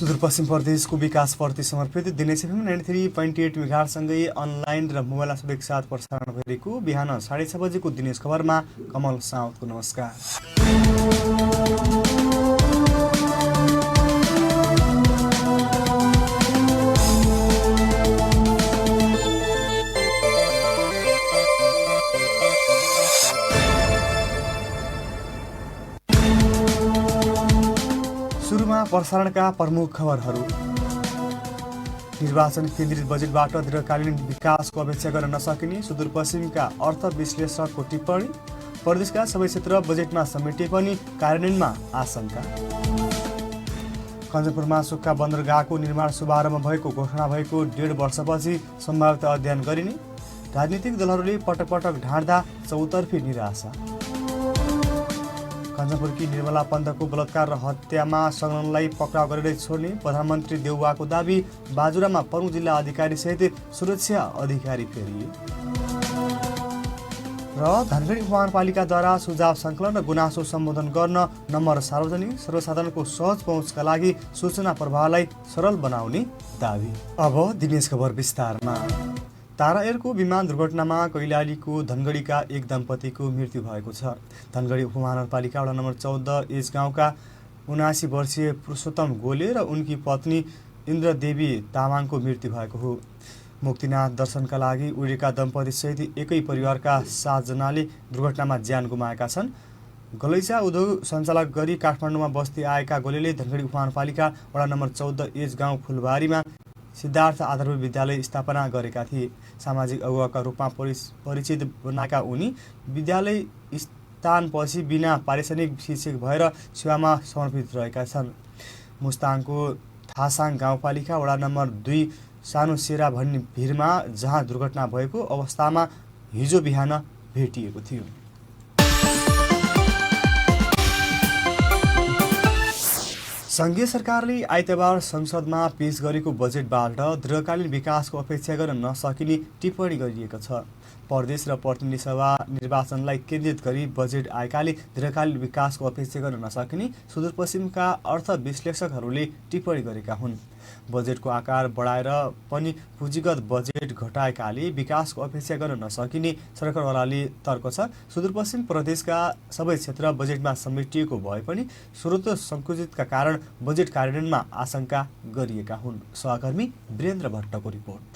सुदूरपश्चिम प्रदेशको विकासप्रति समर्पित Dinesh FM 93.8 मेगाहर्जसँगै online र मोबाइल आँसु एकसाथ प्रसारण भइरहेको बिहान 6:30 बजेको दिनेश खबरमा कमल साउदको नमस्कार। सुरुमा प्रसारणका प्रमुख खबरहरू। निर्वाचन केन्द्रित बजेटबाट दीर्घकालीन विकासको अपेक्षा गर्न नसकिने सुदूरपश्चिमका अर्थ विश्लेषकको टिप्पणी। प्रदेशका सबै क्षेत्र बजेटमा समेटिए पनि कार्यान्वयनमा आशंका। कञ्चनपुरमा सुक्खा बन्दरगाहको निर्माण शुभारम्भ भएको घोषणा भएको 1.5 वर्षपछि सम्भाव्यता अध्ययन गरिने। राजनीतिक दलहरूले पटक पटक ढाँड्दा चौतर्फी निराशा। कञ्चनपुरकी निर्मला पन्तको बलात्कार र हत्यामा संलग्नलाई पक्राउ गरेर छोड्ने प्रधानमन्त्री देउवाको दाबी। बाजुरामा प्रमुख जिल्ला अधिकारीसहित सुरक्षा अधिकारी फेरिए। र धनगढी उपमहानगरपालिकाद्वारा सुझाव सङ्कलन र गुनासो सम्बोधन गर्न नम्बर सार्वजनिक। सर्वसाधारणको सहज पहुँचका लागि सूचना प्रवाहलाई सरल बनाउने दाबी। अब दिनेश खबर विस्तारमा। तारा एयरको विमान दुर्घटनामा कैलालीको धनगढीका एक दम्पतिको मृत्यु भएको छ। धनगढी उपमहानगरपालिका वडा नम्बर 14 एज गाउँका 79 वर्षीय पुरुषोत्तम गोले र उनकी पत्नी इन्द्रदेवी तामाङको मृत्यु भएको हो। मुक्तिनाथ दर्शनका लागि उडेका दम्पतिसहित एकै परिवारका 7 जनाले दुर्घटनामा ज्यान गुमाएका छन्। गलैचा उद्योग सञ्चालक गरी काठमाडौँमा बस्दै आएका गोलेले धनगढी उपमहानगरपालिका वडा नम्बर 14 एज गाउँ फुलबारीमा सिद्धार्थ आधारभूत विद्यालय स्थापना गरेका थिए। सामाजिक अगुवाका रूपमा परिचित बनाएका उनी विद्यालय स्थानपछि बिना पारिश्रमिक शिक्षक भएर सेवामा समर्पित रहेका छन्। मुस्ताङको थासाङ गाउँपालिका वडा नम्बर 2 सानो सेरा भन्ने भिरमा जहाँ दुर्घटना भएको अवस्थामा हिजो बिहान भेटिएको थियो। सङ्घीय सरकारले आइतबार संसदमा पेश गरेको बजेटबाट दीर्घकालीन विकासको अपेक्षा गर्न नसकिने टिप्पणी गरिएको छ। प्रदेश र प्रतिनिधि सभा निर्वाचनलाई केन्द्रित गरी बजेट आएकाले दीर्घकालीन विकासको अपेक्षा गर्न नसकिने सुदूरपश्चिमका अर्थ विश्लेषकहरूले टिप्पणी गरेका हुन्। बजेटको आकार बढाएर पनि पुँजीगत बजेट घटाएकाले विकासको अपेक्षा गर्न नसकिने सरकारवालाले तर्क छ। सुदूरपश्चिम प्रदेशका सबै क्षेत्र बजेटमा समेटिएको भए पनि स्रोत सङ्कुचितका कारण बजेट कार्यान्वयनमा आशंका गरिएका हुन्। सहकर्मी वीरेन्द्र भट्टको रिपोर्ट।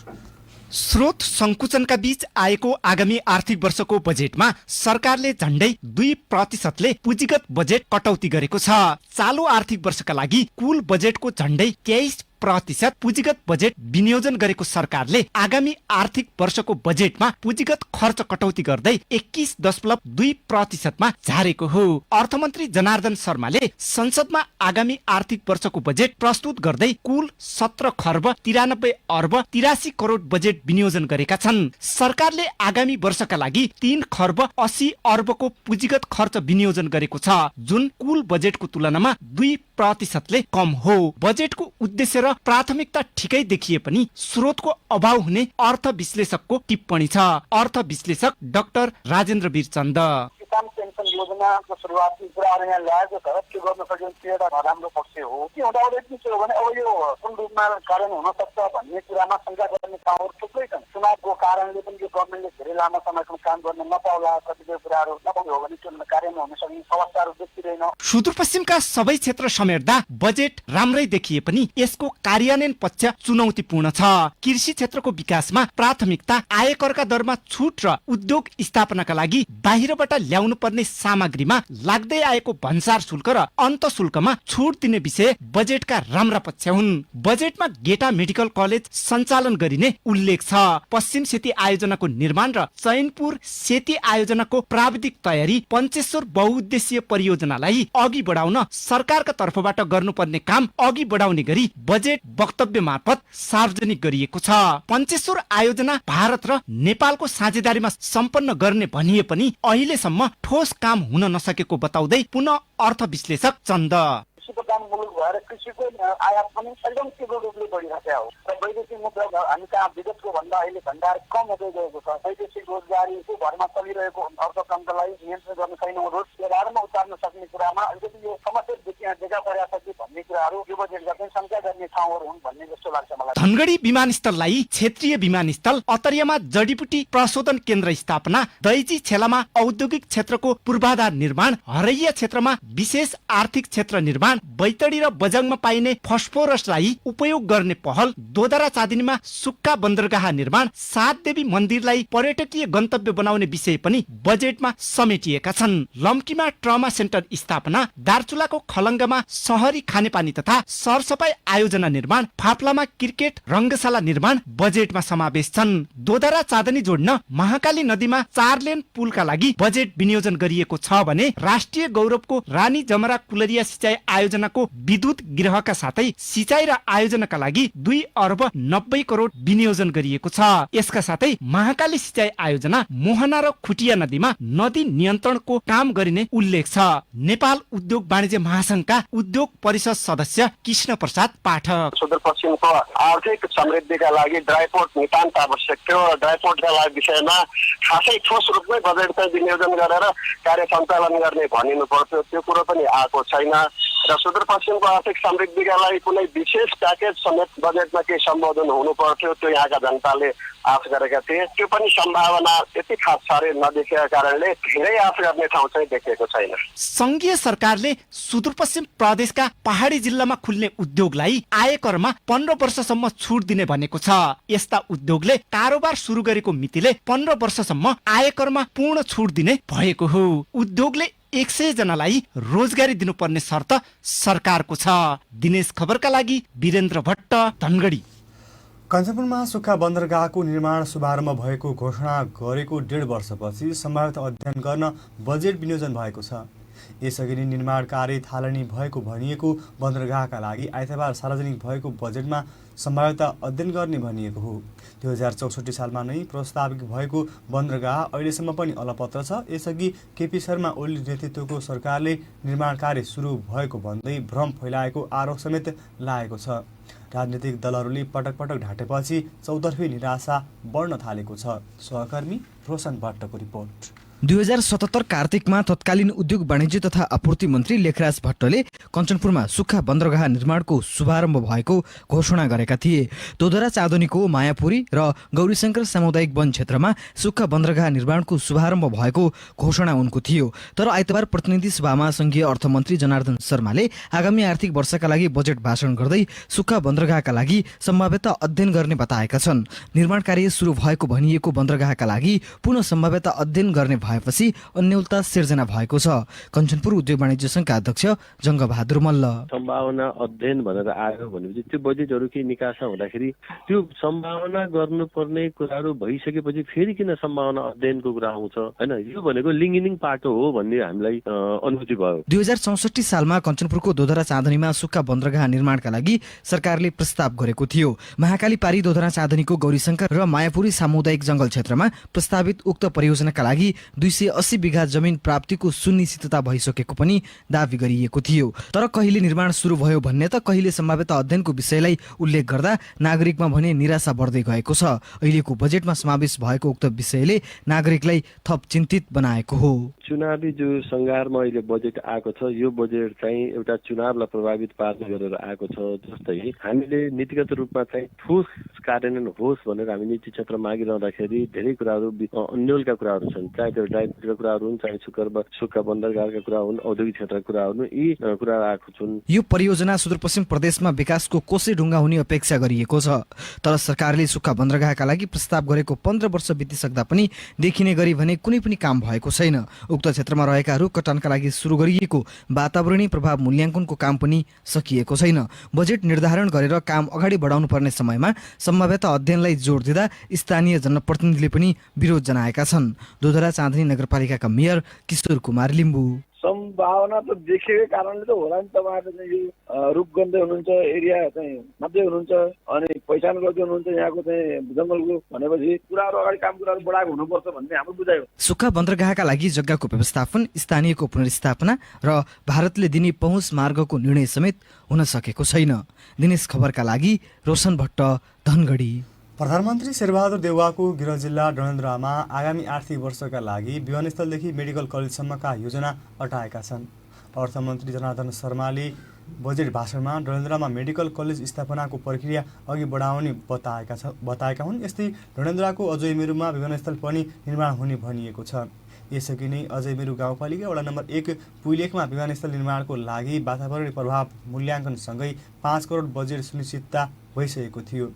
स्रोत सङ्कुचनका बीच आएको आगामी आर्थिक वर्षको बजेटमा सरकारले झण्डै 2% पुँजीगत बजेट कटौती गरेको छ। चालु आर्थिक वर्षका लागि कुल बजेटको झण्डै 23% पुँजीगत बजेट विनियोजन गरेको सरकारले आगामी आर्थिक वर्षको बजेटमा पुँजीगत खर्च कटौती गर्दै 21.2% मा झारेको हो। अर्थमन्त्री जनार्दन शर्माले संसदमा आगामी आर्थिक वर्षको बजेट प्रस्तुत गर्दै कुल 17 खर्ब 93 अर्ब 83 करोड बजेट विनियोजन गरेका छन्। सरकारले आगामी वर्षका लागि 3 खर्ब 80 अर्बको पुँजीगत खर्च विनियोजन गरेको छ, जुन कुल बजेटको तुलनामा 2% कम हो। बजेटको उद्देश्य र प्राथमिकता ठिकै देखिए पनि स्रोतको अभाव हुने अर्थ विश्लेषकको टिप्पणी छ। अर्थ विश्लेषक डाक्टर राजेन्द्र वीरचन्द। किसान पेन्सन योजनाको सुरुवाती कुराहरू यहाँ ल्याएको छ, त्यो गर्न सकिन्छ, त्यो एउटा राम्रो पक्ष हो। के हुँदाहुँदै के छ भने अब यो कुन रूपमा कारण हुन सक्छ भन्ने कुरामा शङ्का गर्ने ठाउँहरू थुप्रै छन्। चुनावको कारणले पनि यो गभर्मेन्टले धेरै लामो समयसम्म काम गर्न नपाउला, कतिपय कुराहरू नपाउने हो भने त्यो कार्यान्वयन हुन सक्ने अवस्थाहरू देखिँदैन। सुदूरपश्चिमका सबै क्षेत्र समेट्दा बजेट राम्रै देखिए पनि यसको कार्यान्वयन पक्ष चुनौतीपूर्ण छ। कृषि क्षेत्रको विकासमा प्राथमिकता, आयकरका दरमा छुट र उद्योग स्थापनाका लागि बाहिरबाट ल्याउनु पर्ने सामग्रीमा लाग्दै आएको भन्सार शुल्क र अन्त शुल्कमा छुट दिने विषय बजेटका राम्रा पक्ष हुन्। बजेटमा गेटा मेडिकल कलेज सञ्चालन गरिने उल्लेख छ। पश्चिम सेती आयोजनाको निर्माण र चैनपुर सेती आयोजनाको प्राविधिक तयारी, पञ्चेश्वर बहुउद्देश्यीय परियोजनालाई अघि बढाउन सरकारका तर्फबाट गर्नुपर्ने काम अघि बढाउने गरी बजेट वक्तव्य मार्फत सार्वजनिक गरिएको छ। पञ्चेश्वर आयोजना भारत र नेपालको साझेदारीमा सम्पन्न गर्ने भनिए पनि अहिलेसम्म ठोस काम हुन नसकेको बताउँदै पुनः अर्थ विश्लेषक चन्द। कृषिप्रधान मुलुक भएर कृषिको आयात पनि एकदम तीव्र रूपले बढिरहेको हो र वैदेशिक मुद्रा हामी कहाँ विगतको भन्दा अहिले भण्डार कम हुँदै गएको छ। वैदेशिक रोजगारीको भरमा चलिरहेको अर्थतन्त्रलाई नियन्त्रण गर्न सक्ने बजारमा उतार्न सक्ने कुरामा अलिकति यो समस्या देखा परेको छ कि भन्ने कुराहरू यो बजेटमा पनि शङ्का गर्ने धनगढी विमानस्थललाई क्षेत्रीय विमानस्थल, अतरियामा जडीबुटी प्रशोधन केन्द्र स्थापना, दैजी छेलामा औद्योगिक क्षेत्रको पूर्वाधार निर्माण, हरैया क्षेत्रमा विशेष आर्थिक क्षेत्र निर्माण, बैतडी र बजाङमा पाइने फस्फोरसलाई उपयोग गर्ने पहल, दोदरा चाँदनीमा सुक्खा बन्दरगाह निर्माण, सात देवी मन्दिरलाई पर्यटकीय गन्तव्य बनाउने विषय पनि बजेटमा समेटिएका छन्। लम्कीमा ट्रमा सेन्टर स्थापना, दार्चुलाको खलङ्गामा सहरी खानेपानी तथा सरसफाई आयोजना निर्माण, फाप्लामा क्रिकेट रङ्गशाला निर्माण बजेटमा समावेश छन्। दोदरा चाँदनी जोड्न महाकाली नदीमा 4 लेन पुलका लागि बजेट विनियोजन गरिएको छ भने राष्ट्रिय गौरवको रानी जमरा कुलरिया सिंचाई आयोजनाको विद्युत गृहका साथै सिंचाई र आयोजनाका लागि 2 अर्ब 90 करोड विनियोजन गरिएको छ। यसका साथै महाकाली सिंचाई आयोजना मोहना र खुटिया नदीमा नदी नियन्त्रणको काम गरिने उल्लेख छ। नेपाल उद्योग वाणिज्य महासंघका उद्योग परिषद सदस्य कृष्ण प्रसाद पाठक, सुदूरपश्चिमको आर्थिक समृद्धिका लागि ड्राइपोर्ट नितान्त आवश्यक थियो र ड्राइपोर्टका लागि विषयमा खासै ठोस रूपमै बजेट चाहिँ विनियोजन गरेर कार्य सञ्चालन गर्ने भनिनु पर्थ्यो, त्यो कुरो पनि आएको छैन र सुदूरपश्चिमको आर्थिक समृद्धिका लागि कुनै विशेष प्याकेज समेत बजेटमा केही सम्बोधन हुनु पर्थ्यो, त्यो यहाँका जनताले आश गरेका थिए। त्यो पनि सम्भावना त्यति खास साह्रै नदेखिएका कारणले धेरै आश गर्ने ठाउँ चाहिँ देखिएको छैन। संघीय सरकारले सुदूरपश्चिम प्रदेशका पहाडी जिल्लामा खुल्ने उद्योगलाई आयकरमा 15 वर्षसम्म छुट दिने भनेको छ। यस्ता उद्योगले कारोबार सुरु गरेको मितिले 15 वर्षसम्म आयकरमा पूर्ण छुट दिने भएको हो। उद्योगले 100 जनालाई रोजगारी दिनुपर्ने शर्त सरकारको छ। दिनेश खबरका लागि वीरेन्द्र भट्ट, धनगढी। कञ्चनपुरमा सुक्खा बन्दरगाहको निर्माण शुभारम्भ भएको घोषणा गरेको 1.5 वर्षपछि सम्भावित अध्ययन गर्न बजेट विनियोजन भएको छ। यसअघि नै निर्माण कार्य थालनी भएको भनिएको बन्दरगाहका लागि आइतबार सार्वजनिक भएको बजेटमा सम्भाव्यता अध्ययन गर्ने भनिएको हो। 2064 सालमा नै प्रस्तावित भएको बन्दरगाह अहिलेसम्म पनि अलपत्र छ। यसअघि केपी शर्मा ओली नेतृत्वको सरकारले निर्माण कार्य सुरु भएको भन्दै भ्रम फैलाएको आरोप समेत लागेको छ। राजनीतिक दलहरूले पटक पटक ढाँटेपछि चौतर्फी निराशा बढ्न थालेको छ। सहकर्मी रोशन भट्टको रिपोर्ट। 2077 कार्तिकमा तत्कालीन उद्योग वाणिज्य तथा आपूर्ति मन्त्री लेखराज भट्टले कञ्चनपुरमा सुक्खा बन्दरगाह निर्माणको शुभारम्भ भएको घोषणा गरेका थिए। दोदरा चाँदनीको मायापुरी र गौरीशंकर सामुदायिक वन क्षेत्रमा सुक्खा बन्दरगाह निर्माणको शुभारम्भ भएको घोषणा उनको थियो। तर आइतबार प्रतिनिधि सभामा संघीय अर्थमन्त्री जनार्दन शर्माले आगामी आर्थिक वर्षका लागि बजेट भाषण गर्दै सुक्खा बन्दरगाहका लागि सम्भाव्यता अध्ययन गर्ने बताएका छन्। निर्माण कार्य सुरु भएको भनिएको बन्दरगाहका लागि पुनः सम्भाव्यता अध्ययन गर्ने भएपछि अन्यलता सिर्जना भएको छ। कञ्चनपुर उद्योग वाणिज्य संघका अध्यक्ष जङ्गबहादुर मल्ल, सम्भावना अध्ययन भनेर आयो भनेपछि त्यो बजेटहरू के निकासा हुँदाखेरि त्यो सम्भावना गर्नुपर्ने कुराहरू भइसकेपछि फेरि किन सम्भावना अध्ययनको कुरा आउँछ, हैन? यो भनेको लिङ्गिनिङ पाटो हो भन्ने हामीलाई अनुभूति भयो। 2064 सालमा कञ्चनपुरको दोदरा चाँदनीमा सुक्खा बन्दरगाह निर्माणका लागि सरकारले प्रस्ताव गरेको थियो। महाकाली पारी दोदरा चाँदनीको गौरीशंकर र मायापुरी सामुदायिक जंगल क्षेत्रमा प्रस्तावित उक्त परियोजनाका लागि 280 बिघा जमिन प्राप्तिको सुनिश्चितता भइसकेको पनि दावी गरिएको थियो। तर कहिले निर्माण सुरु भयो भन्ने त कहिले सम्भाव्यता अध्ययनको विषयलाई उल्लेख गर्दा नागरिकमा भने निराशा बढ्दै गएको छ। अहिलेको बजेटमा समावेश भएको उक्त विषयले नागरिकलाई थप चिन्तित बनाएको हो। चुनावी जो सङ्घारमा अहिले बजेट आएको छ, यो बजेट चाहिँ एउटा चुनावलाई प्रभावित पार्ने गरेर आएको छ। जस्तै हामीले नीतिगत रूपमा चाहिँ ठोस कार्यान्वयन होस् भनेर हामी नीति क्षेत्र मागिरहँदाखेरि धेरै कुराहरू अन्यलका कुराहरू छन्, चाहे त्यो ड्राइभका कुराहरू हुन्, चाहे सुक्खा बन्दरगाहका कुरा हुन्, औद्योगिक क्षेत्रका कुरा हुन्, यी कुरा आएको छन्। यो परियोजना सुदूरपश्चिम प्रदेशमा विकासको कोसै ढुङ्गा हुने अपेक्षा गरिएको छ। तर सरकारले सुक्खा बन्दरगाहका लागि प्रस्ताव गरेको 15 वर्ष बितिसक्दा पनि देखिने गरी भने कुनै पनि काम भएको छैन। उक्त क्षेत्रमा रहेकाहरू कटानका लागि सुरु गरिएको वातावरणीय प्रभाव मूल्याङ्कनको काम पनि सकिएको छैन। बजेट निर्धारण गरेर काम अगाडि बढाउनु पर्ने समयमा सम्भाव्यता अध्ययनलाई जोड दिँदा स्थानीय जनप्रतिनिधिले पनि विरोध जनाएका छन्। दोदरा चाँदनी नगरपालिकाका मेयर किशोर कुमार लिम्बू, सम्भावना त देखेकै कारणले त होला नि। तपाईँहरू चाहिँ यो रुख गर्दै हुनुहुन्छ, एरिया चाहिँ मात्रै हुनुहुन्छ अनि पहिचान गर्दै हुनुहुन्छ यहाँको चाहिँ जङ्गलको भनेपछि कुराहरू अगाडि काम कुराहरू बढाएको हुनुपर्छ भन्ने हाम्रो बुझाइ हो। सुक्खा बन्दरगाहका लागि जग्गाको व्यवस्थापन, स्थानीयको पुनर्स्थापना र भारतले दिने पहुँच मार्गको निर्णय समेत हुन सकेको छैन। दिनेश खबरका लागि रोशन भट्ट, धनगढी। प्रधानमन्त्री शेरबहादुर देउवाको गृह जिल्ला डडेलधुरामा आगामी आर्थिक वर्षका लागि विमानस्थलदेखि मेडिकल कलेजसम्मका योजना अटाएका छन्। अर्थमन्त्री जनार्दन शर्माले बजेट भाषणमा डडेलधुरामा मेडिकल कलेज स्थापनाको प्रक्रिया अघि बढाउने बताएका हुन्। यस्तै डडेलधुराको अजयमेरुमा विमानस्थल पनि निर्माण हुने भनिएको छ। यसअघि नै अजयमेरु गाउँपालिका वडा नम्बर 1 पुइलेखमा विमानस्थल निर्माणको लागि वातावरणीय प्रभाव मूल्याङ्कनसँगै 5 करोड बजेट सुनिश्चितता भइसकेको थियो।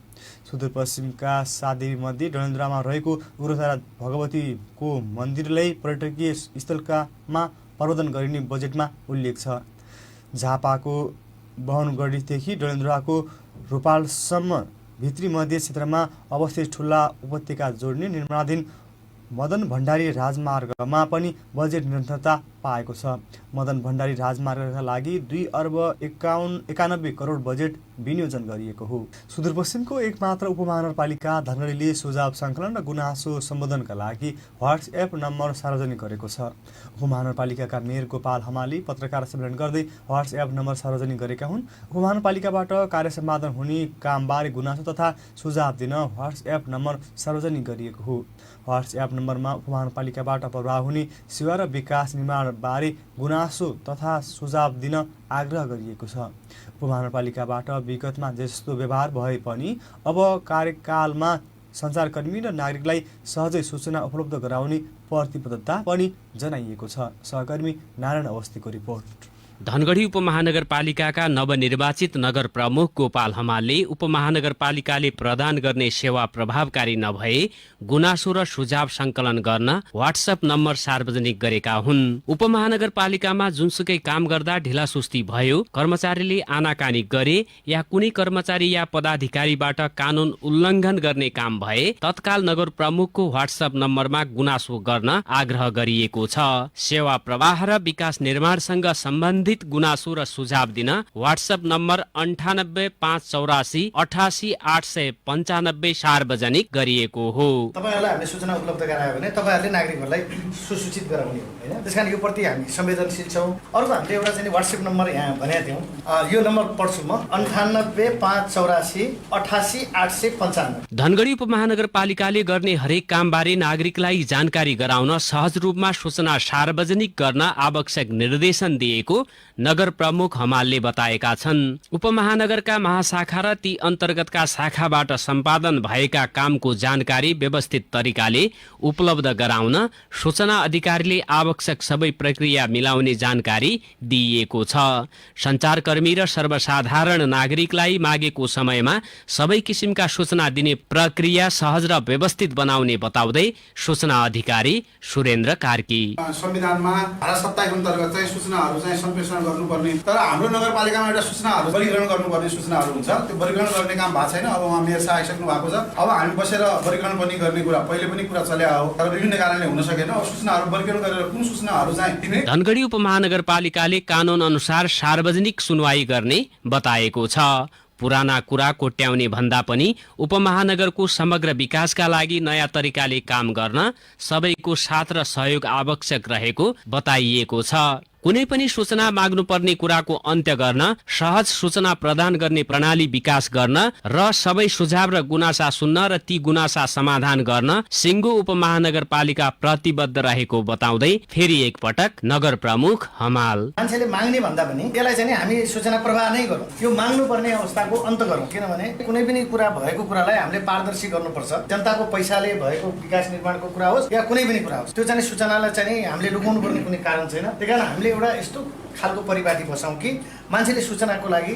सुदूरपश्चिमका 7 देवीमध्ये डडेलधुरामा रहेको उग्रतारा भगवतीको मन्दिरलाई पर्यटकीय स्थलकामा परिवर्तन गरिने बजेटमा उल्लेख छ। झापाको बहनगढीदेखि डडेलधुराको रूपालसम्म भित्री मध्य क्षेत्रमा अवस्थित ठुला उपत्यका जोड्ने निर्माणाधीन मदन भण्डारी राजमार्गमा पनि बजेट निरन्तरता पाएको छ। मदन भण्डारी राजमार्गका लागि 2 अर्ब 91 करोड बजेट विनियोजन गरिएको हो। सुदूरपश्चिमको एकमात्र उपमहानगरपालिका धनगढीले सुझाव सङ्कलन र गुनासो सम्बोधनका लागि व्हाट्सएप नम्बर सार्वजनिक गरेको छ। उपमहानगरपालिकाका मेयर गोपाल हमालले पत्रकार सम्मेलन गर्दै व्हाट्सएप नम्बर सार्वजनिक गरेका हुन्। उपमहानगरपालिकाबाट कार्य सम्पादन हुने कामबारे गुनासो तथा सुझाव दिन व्हाट्सएप नम्बर सार्वजनिक गरिएको हो। व्हाट्सएप नम्बरमा उपमहानगरपालिकाबाट प्रभाव हुने सेवा र विकास निर्माणबारे गुनासो तथा सुझाव दिन आग्रह गरिएको छ। उपमहानगरपालिकाबाट विगतमा जस्तो व्यवहार भए पनि अब कार्यकालमा सञ्चारकर्मी र नागरिकलाई सहजै सूचना उपलब्ध गराउने प्रतिबद्धता पनि जनाइएको छ। सहकर्मी नारायण अवस्थीको रिपोर्ट। धनगढी उपमहानगरपालिकाका नवनिर्वाचित नगर प्रमुख गोपाल हमालले उपमहानगरपालिकाले प्रदान गर्ने सेवा प्रभावकारी नभए गुनासो र सुझाव सङ्कलन गर्न व्हाट्सएप नम्बर सार्वजनिक गरेका हुन्। उपमहानगरपालिकामा जुनसुकै काम गर्दा ढिलासुस्ती भयो, कर्मचारीले आनाकानी गरे या कुनै कर्मचारी या पदाधिकारीबाट कानून उल्लङ्घन गर्ने काम भए तत्काल नगर प्रमुखको व्हाट्सएप नम्बरमा गुनासो गर्न आग्रह गरिएको छ। सेवा प्रवाह र विकास निर्माणसँग सम्बन्धित गुनासो र सुझाव दिन व्हाट्सएप नम्बर 98 584 88 895 सार्वजनिक गरिएको हो। तपाईहरुलाई हामीले सूचना उपलब्ध गरायो भने तपाईहरुले नागरिकहरुलाई सुसूचित गराउने हो हैन। त्यसकारण यो प्रति हामी संवेदनशील छौं। अर्को हामीले एउटा चाहिँ व्हाट्सएप नम्बर यहाँ भनेका थियौं। यो नम्बर पढ्छु म 98 584 88 895। धनगढी उपमहानगरपालिकाले गर्ने हरेक कामबारे नागरिकलाई जानकारी गराउन सहज रूपमा सूचना सार्वजनिक गर्न आवश्यक निर्देशन दिएको नगर प्रमुख हमालले बताएका छन्। उपमहानगरका महाशाखा र ती अन्तर्गतका शाखाबाट सम्पादन भएका कामको जानकारी व्यवस्थित तरिकाले उपलब्ध गराउन सूचना अधिकारीले आवश्यक सबै प्रक्रिया मिलाउने जानकारी दिइएको छ। सञ्चारकर्मी र सर्वसाधारण नागरिकलाई मागेको समयमा सबै किसिमका सूचना दिने प्रक्रिया सहज र व्यवस्थित बनाउने बताउँदै सूचना अधिकारी सुरेन्द्र कार्की। संविधानमा धारा 27 अन्तर्गत चाहिँ सूचनाहरू चाहिँ सम्प्रेषण गर्नुपर्ने, तर हाम्रो नगरपालिकामा एउटा सूचनाहरू वर्गीकरण गर्नुपर्ने सूचनाहरू हुन्छ। त्यो वर्गीकरण गर्ने काम भएको छैन। अब उहाँ मेयर साहब आइसक्नु भएको छ। अब हामी बसेर वर्गीकरण पनि गर्ने कुरा पहिले पनि कुरा चल्या हो, तर विभिन्न कारणले हुन सकेन। अब सूचनाहरू वर्गीकरण गरेर कुन सूचनाहरू चाहिँ दिने। धनगढी उपमहानगरपालिकाले कानून अनुसार सार्वजनिक सुनवाई गर्ने बताएको छ। पुराना कुरा कोट्याउने भन्दा पनि उपमहानगरको समग्र विकासका लागि नयाँ तरिकाले काम गर्न सबैको साथ र सहयोग आवश्यक रहेको बताइएको छ। कुनै पनि सूचना माग्नुपर्ने कुराको अन्त्य गर्न सहज सूचना प्रदान गर्ने प्रणाली विकास गर्न र सबै सुझाव र गुनासा सुन्न र ती गुनासा समाधान गर्न सिङ्गो उपमहानगरपालिका प्रतिबद्ध रहेको बताउँदै फेरि एकपटक नगर प्रमुख हमाल। मान्छेले माग्ने भन्दा पनि यसलाई चाहिँ हामी सूचना प्रवाह नै गरौँ। यो माग्नुपर्ने अवस्थाको अन्त गरौँ। किनभने कुनै पनि कुरा भएको कुरालाई हामीले पारदर्शी गर्नुपर्छ। जनताको पैसाले भएको विकास निर्माणको कुरा होस् या कुनै पनि कुरा होस्, त्यो चाहिँ सूचनालाई चाहिँ हामीले लुकाउनु पर्ने कुनै कारण छैन। त्यहीकारण हामीले एउटा यस्तो खालको परिपाटी बसाउँ कि मान्छेले सूचनाको लागि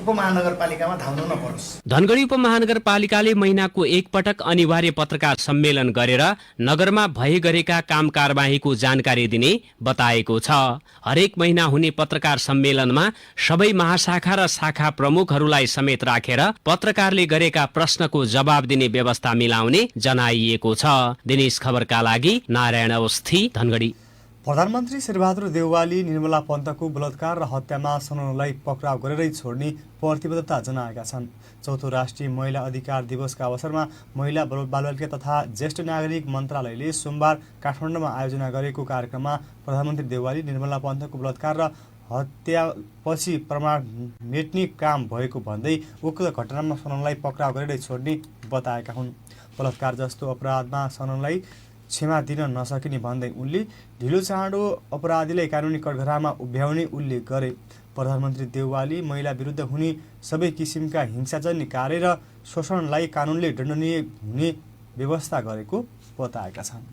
उपमहानगरपालिकामा धाउनु नपरोस्। धनगढी उपमहानगरपालिकाले महिनाको एकपटक अनिवार्य पत्रकार सम्मेलन गरेर नगरमा भए गरेका काम कारबाहीको जानकारी दिने बताएको छ। हरेक महिना हुने पत्रकार सम्मेलनमा सबै महाशाखा र शाखा प्रमुखहरूलाई समेत राखेर पत्रकारले गरेका प्रश्नको जवाब दिने व्यवस्था मिलाउने जनाइएको छ। दिनेश खबरका लागि नारायण अवस्थी, धनगढी। प्रधानमन्त्री शेरबहादुर देउवाले निर्मला पन्तको बलात्कार र हत्यामा संलग्नलाई पक्राउ गरेरै छोड्ने प्रतिबद्धता जनाएका छन्। चौथो राष्ट्रिय महिला अधिकार दिवसका अवसरमा महिला बालबालिका तथा ज्येष्ठ नागरिक मन्त्रालयले सोमबार काठमाडौँमा आयोजना गरेको कार्यक्रममा प्रधानमन्त्री देउवाले निर्मला पन्तको बलात्कार र हत्यापछि प्रमाण मेट्ने काम भएको भन्दै उक्त घटनामा संलग्नलाई पक्राउ गरेरै छोड्ने बताएका हुन्। बलात्कार जस्तो अपराधमा संलग्नलाई क्षमा दिन नसकिने भन्दै उनले ढिलो चाँडो अपराधीलाई कानुनी कठघरामा उभ्याउने उल्लेख गरे। प्रधानमन्त्री देउवाले महिला विरुद्ध हुने सबै किसिमका हिंसाजन्य कार्य र शोषणलाई कानुनले दण्डनीय हुने व्यवस्था गरेको बताएका छन्।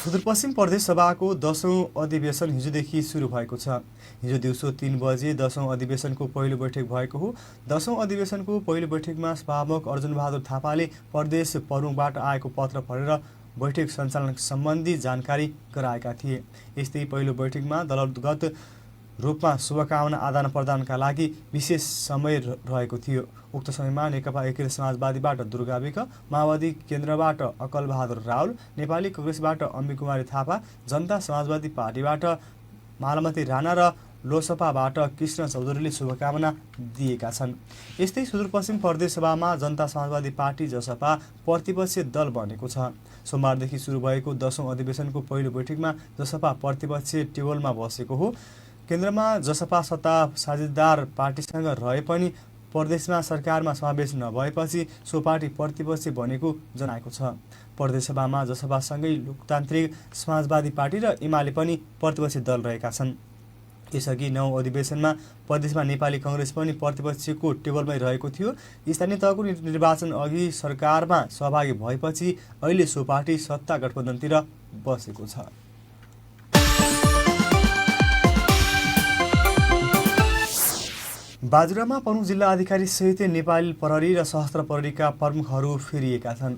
सुदूरपश्चिम प्रदेश सभाको 10औं अधिवेशन हिजोदेखि सुरु भएको छ। हिजो दिउँसो 3 बजे 10औं अधिवेशनको पहिलो बैठक भएको हो। 10औं अधिवेशनको पहिलो बैठकमा सभामुख अर्जुन बहादुर थापाले प्रदेश प्रमुखबाट आएको पत्र पढेर बैठक सञ्चालन सम्बन्धी जानकारी गराएका थिए। यस्तै पहिलो बैठकमा दलगत रूपमा शुभकामना आदान प्रदानका लागि विशेष समय रहेको थियो। उक्त समयमा नेकपा एकीकृत समाजवादीबाट दुर्गा विक, माओवादी केन्द्रबाट अकल बहादुर रावल, नेपाली कांग्रेसबाट अम्बी कुमारी थापा, जनता समाजवादी पार्टीबाट मालमती राणा र लोसपाबाट कृष्ण चौधरीले शुभकामना दिएका छन्। यस्तै सुदूरपश्चिम प्रदेश सभामा जनता समाजवादी पार्टी जसपा प्रतिपक्षीय दल बनेको छ। सोमबारदेखि सुरु भएको 10औं अधिवेशनको पहिलो बैठकमा जसपा प्रतिपक्षीय टेबलमा बसेको हो। केन्द्रमा जसपा सत्ता साझेदार पार्टीसँग रहे पनि प्रदेशमा सरकारमा समावेश नभएपछि सो पार्टी प्रतिपक्षी बनेको जनाएको छ। प्रदेशसभामा जसपासँगै लोकतान्त्रिक समाजवादी पार्टी र एमाले पनि प्रतिपक्षी दल रहेका छन्। यसअघि 9औं अधिवेशनमा प्रदेशमा नेपाली कांग्रेस पनि प्रतिपक्षको टेबलमै रहेको थियो। स्थानीय तहको निर्वाचन अघि सरकारमा सहभागी भएपछि अहिले सो पार्टी सत्ता गठबन्धनतिर बसेको छ। बाजुरामा प्रमुख जिल्ला अधिकारी सहित नेपाली प्रहरी र सशस्त्र प्रहरीका प्रमुखहरू फेरिएका छन्।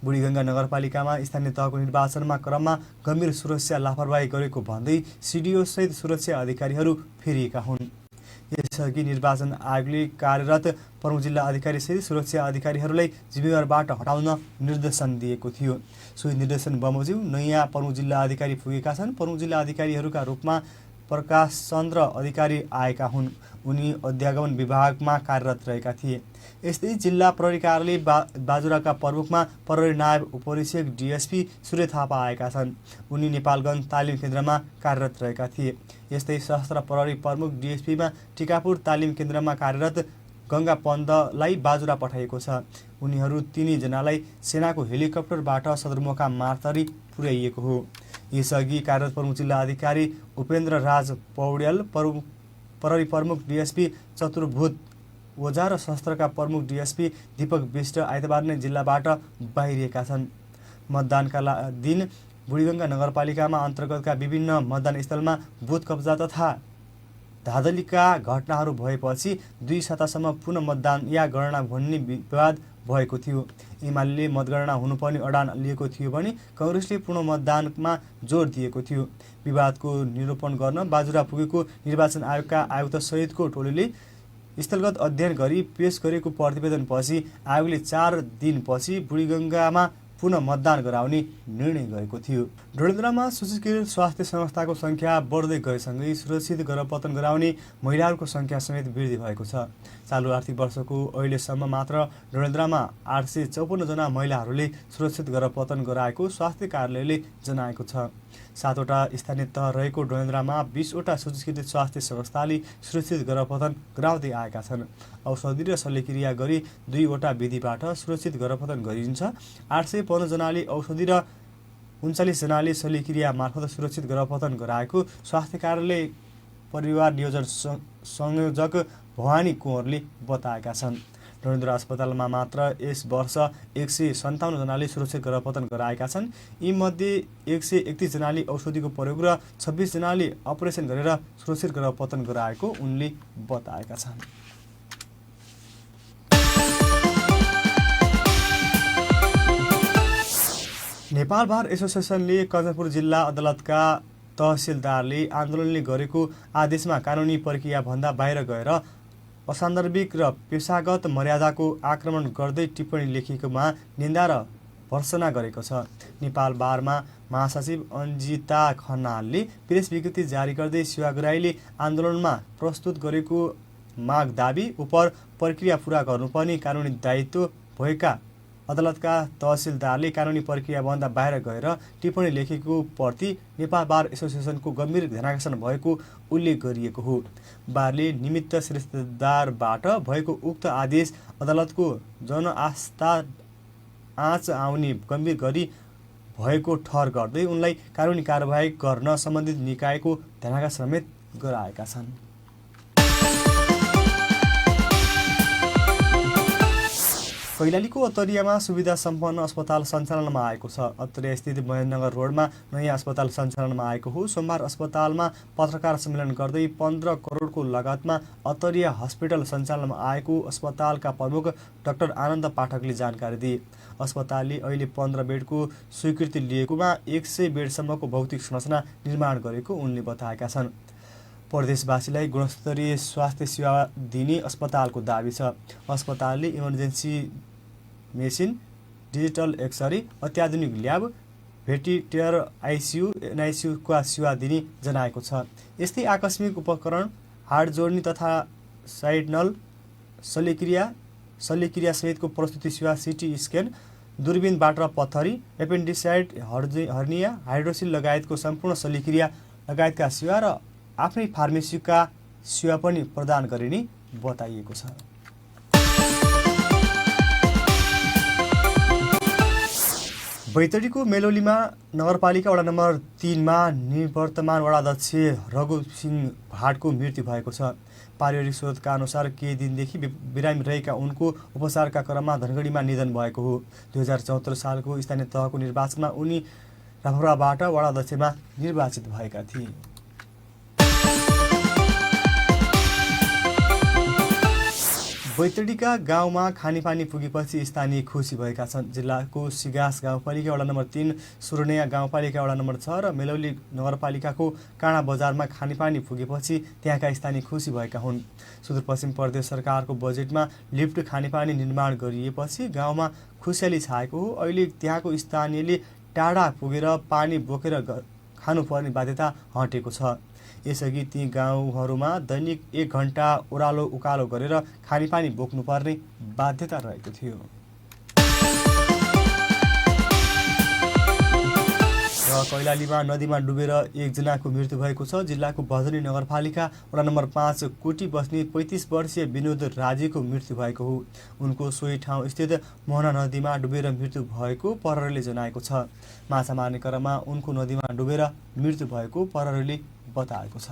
बुढीगङ्गा नगरपालिकामा स्थानीय तहको निर्वाचनमा क्रममा गम्भीर सुरक्षा लापरवाही गरेको भन्दै सिडिओ सहित सुरक्षा अधिकारीहरू फेरिएका हुन्। यसअघि निर्वाचन आयोगले कार्यरत प्रमुख जिल्ला अधिकारी सहित सुरक्षा अधिकारीहरूलाई जिम्मेवारबाट हटाउन निर्देशन दिएको थियो। सोही निर्देशन बमोजिम नयाँ प्रमुख जिल्ला अधिकारी पुगेका छन्। प्रमुख जिल्ला अधिकारीहरूका रूपमा प्रकाश चन्द्र अधिकारी आएका हुन्। उनी अध्यागमन विभागमा कार्यरत रहेका थिए। यस्तै जिल्ला प्रहरी कार्यालय बाजुराका प्रमुखमा प्रहरी नायब उपरीक्षक डिएसपी सूर्य थापा आएका छन्। उनी नेपालगञ्ज तालिम केन्द्रमा कार्यरत रहेका थिए। यस्तै सशस्त्र प्रहरी प्रमुख डिएसपीमा टिकापुर तालिम केन्द्रमा कार्यरत गङ्गा पन्तलाई बाजुरा पठाइएको छ। उनीहरू तिनैजनालाई सेनाको हेलिकप्टरबाट सदरमुकाम मार्तरी पुर्याइएको हो। यसअघि कार्यरत प्रमुख जिल्ला अधिकारी उपेन्द्र राज पौड्याल, प्रहरी प्रमुख डिएसपी चतुर्भुज ओझा र सशस्त्रका प्रमुख डिएसपी दीपक विष्ट आइतबार नै जिल्लाबाट बाहिरिएका छन्। मतदानका दिन बुढीगङ्गा नगरपालिकामा अन्तर्गतका विभिन्न मतदान स्थलमा बुथ कब्जा तथा धाँधलीका घटनाहरू भएपछि 2 सातासम्म पुनः मतदान या गणना भन्ने विवाद भएको थियो। एमाले मतगणना हुनुपर्ने अडान लिएको थियो भने कांग्रेसले पुनः मतदानमा जोड दिएको थियो। विवादको निरूपण गर्न बाजुरा पुगेको निर्वाचन आयोगका आयुक्त सहितको टोलीले स्थलगत अध्ययन गरी पेश गरेको प्रतिवेदनपछि आयोगले 4 दिनपछि बुढीगङ्गामा पुनः मतदान गराउने निर्णय गरेको थियो। डडेलधुरामा सूचीकृत स्वास्थ्य संस्थाको संख्या बढ्दै गएसँगै सुरक्षित गर्भपतन गराउने महिलाहरूको संख्या समेत वृद्धि भएको छ। चालु आर्थिक वर्षको अहिलेसम्म मात्र डडेलधुरामा 854 जना महिलाहरूले सुरक्षित गर्भपतन गराएको स्वास्थ्य कार्यालयले जनाएको छ। 7वटा स्थानीय तह रहेको डडेलधुरामा 20वटा सूचीकृत स्वास्थ्य संस्थाले सुरक्षित गर्भपतन गराउँदै आएका छन्। औषधि र शल्यक्रिया गरी 2वटा विधिबाट सुरक्षित गर्भपतन गरिन्छ। 815 जनाले औषधि र 39 जनाले शल्यक्रिया मार्फत सुरक्षित गर्भपतन गराएको स्वास्थ्य कार्यालय परिवार नियोजन संयोजक भवानी कुँवरले बताएका छन्। डडेलधुरा अस्पतालमा मात्र यस वर्ष 157 जनाले सुरक्षित गर्भपतन गराएका छन्। यीमध्ये 131 जनाले औषधिको प्रयोग र 26 जनाले अपरेसन गरेर सुरक्षित गर्भपतन गराएको उनले बताएका छन्। नेपाल बार एसोसिएसनले कञ्चनपुर जिल्ला अदालतका तहसिलदारले आन्दोलनले गरेको आदेशमा कानुनी प्रक्रियाभन्दा बाहिर गएर असान्दर्भिक र पेशागत मर्यादाको आक्रमण गर्दै टिप्पणी लेखेकोमा निन्दा र भर्त्सना गरेको छ। नेपाल बारमा महासचिव अन्जिता खनालले प्रेस विज्ञप्ति जारी गर्दै सेवाग्राहीले आन्दोलनमा प्रस्तुत गरेको माग दाबी उप प्रक्रिया पूरा गर्नुपर्ने कानुनी दायित्व भएका अदालतका तहसिलदारले कानुनी प्रक्रियाभन्दा बाहिर गएर टिप्पणी लेखेको प्रति नेपाल बार एसोसिएसनको गम्भीर ध्यानाकर्षण भएको उल्लेख गरिएको हो। बारले निमित्त सिरस्तेदारबाट भएको उक्त आदेश अदालतको जनआस्था आँच आउने गम्भीर गरी भएको ठहर गर्दै उनलाई कानुनी कारबाही गर्न सम्बन्धित निकायको ध्यानाकर्षण समेत गराएका छन्। कैलालीको अत्तरियामा सुविधा सम्पन्न अस्पताल सञ्चालनमा आएको छ। अत्तरिया स्थित महेन्द्रनगर रोडमा नयाँ अस्पताल सञ्चालनमा आएको हो। सोमबार अस्पतालमा पत्रकार सम्मेलन गर्दै 15 करोडको लागतमा अत्तरिया हस्पिटल सञ्चालनमा आएको अस्पतालका प्रमुख डाक्टर आनन्द पाठकले जानकारी दिए। अस्पतालले अहिले 15 बेडको स्वीकृति लिएकोमा 100 बेडसम्मको भौतिक संरचना निर्माण गरेको उनले बताएका छन्। प्रदेशवासीलाई गुणस्तरीय स्वास्थ्य सेवा दिने अस्पतालको दाबी छ। अस्पतालले इमर्जेन्सी मेसिन, डिजिटल एक्सरे, अत्याधुनिक ल्याब, भेन्टिलेटर, आइसियु, एनआइसियुका सेवा दिने जनाएको छ। यस्तै आकस्मिक उपकरण, हाड जोड्ने तथा साइड नल, शल्यक्रिया सहितको प्रस्तुति सेवा, सिटी स्क्यान, दूरबीनबाट पत्थरी, एपेन्डिसाइड, हर्निया, हाइड्रोसिल लगायतको सम्पूर्ण शल्यक्रिया लगायतका सेवा र आफ्नै फार्मेसीका सेवा पनि प्रदान गरिने बताइएको छ। बैतडीको मेलौलीमा नगरपालिका वडा नम्बर 3 मा निवर्तमान वडाध्यक्ष रघु सिंह भाटको मृत्यु भएको छ। पारिवारिक स्रोतका अनुसार केही दिनदेखि बिरामी रहेका उनको उपचारका क्रममा धनगढीमा निधन भएको हो। 2074 सालको स्थानीय तहको निर्वाचनमा उनी राफुराबाट वडाध्यक्षमा निर्वाचित भएका थिए। बैतडीका गाउँमा खानेपानी पुगेपछि स्थानीय खुसी भएका छन्। जिल्लाको सिगास गाउँपालिका वडा नम्बर 3, सुरुनिया गाउँपालिका वडा नम्बर 6 र मेलौली नगरपालिकाको काँडा बजारमा खानेपानी पुगेपछि त्यहाँका स्थानीय खुसी भएका हुन्। सुदूरपश्चिम प्रदेश सरकारको बजेटमा लिफ्ट खानेपानी निर्माण गरिएपछि गाउँमा खुसियाली छाएको हो। अहिले त्यहाँको स्थानीयले टाढा पुगेर पानी बोकेर खानुपर्ने बाध्यता हटेको छ। यसअघि ती गाउँहरूमा दैनिक 1 घण्टा ओह्रालो उकालो गरेर खानेपानी बोक्नुपर्ने बाध्यता रहेको थियो। र कैलालीमा नदीमा डुबेर एकजनाको मृत्यु भएको छ। जिल्लाको भजनी नगरपालिका वडा नम्बर 5 कोटी बस्ने 35 वर्षीय विनोद राजीको मृत्यु भएको हो। उनको सोही ठाउँ स्थित मोहना नदीमा डुबेर मृत्यु भएको प्रहरीले जनाएको छ। माछा मार्ने क्रममा उनको नदीमा डुबेर मृत्यु भएको प्रहरीले बताएको छ।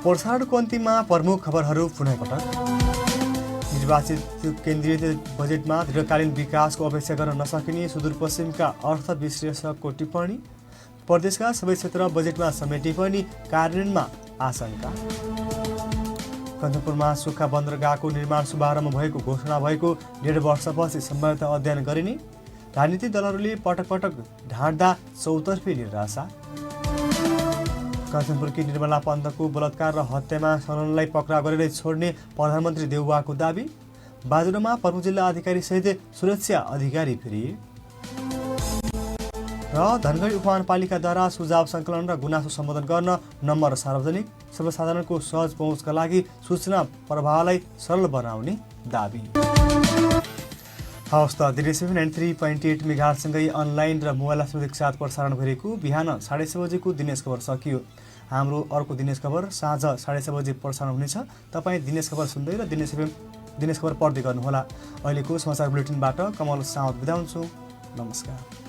पोर्साडको अन्तिममा प्रमुख खबरहरू पुनः पटक। निर्वाचित केन्द्रीय बजेटमा दीर्घकालीन विकासको अपेक्षा गर्न नसकिने सुदूरपश्चिमका अर्थ विश्लेषकको टिप्पणी। प्रदेशका सबै क्षेत्र बजेटमा समेटे पनि कार्यान्वयनमा आशंका। कञ्चनपुरमा सुक्खा बन्दरगाहको निर्माण शुभारम्भ भएको घोषणा भएको 1.5 वर्षपछि सम्भाव्यता अध्ययन गरिने। राजनीतिक दलहरूले पटक पटक ढाँट्दा चौतर्फी निराशा। कञ्चनपुरकी निर्मला पन्तको बलात्कार र हत्यामा संलग्नलाई पक्राउ गरेर छोड्ने प्रधानमन्त्री देउवाको दाबी। बाजुरामा प्रमुख जिल्ला अधिकारी सहित सुरक्षा अधिकारी फेरि। र धनगढी उपमहानपालिकाद्वारा सुझाव सङ्कलन र गुनासो सम्बोधन गर्न नम्बर सार्वजनिक, सर्वसाधारणको सहज पहुँचका लागि सूचना प्रवाहलाई सरल बनाउने दाबी। हवस् त दिनेश 93.8 मेगाहर्जसँगै अनलाइन र मोबाइल साथ प्रसारण गरेको बिहान 6:30 बजेको दिनेश खबर सकियो। हाम्रो अर्को दिनेश खबर साँझ 6:30 बजे प्रसारण हुनेछ। तपाईँ दिनेश खबर सुन्दै र दिनेश खबर पढ्दै गर्नुहोला। अहिलेको समाचार बुलेटिनबाट कमल साउद बिदा हुन्छु। नमस्कार।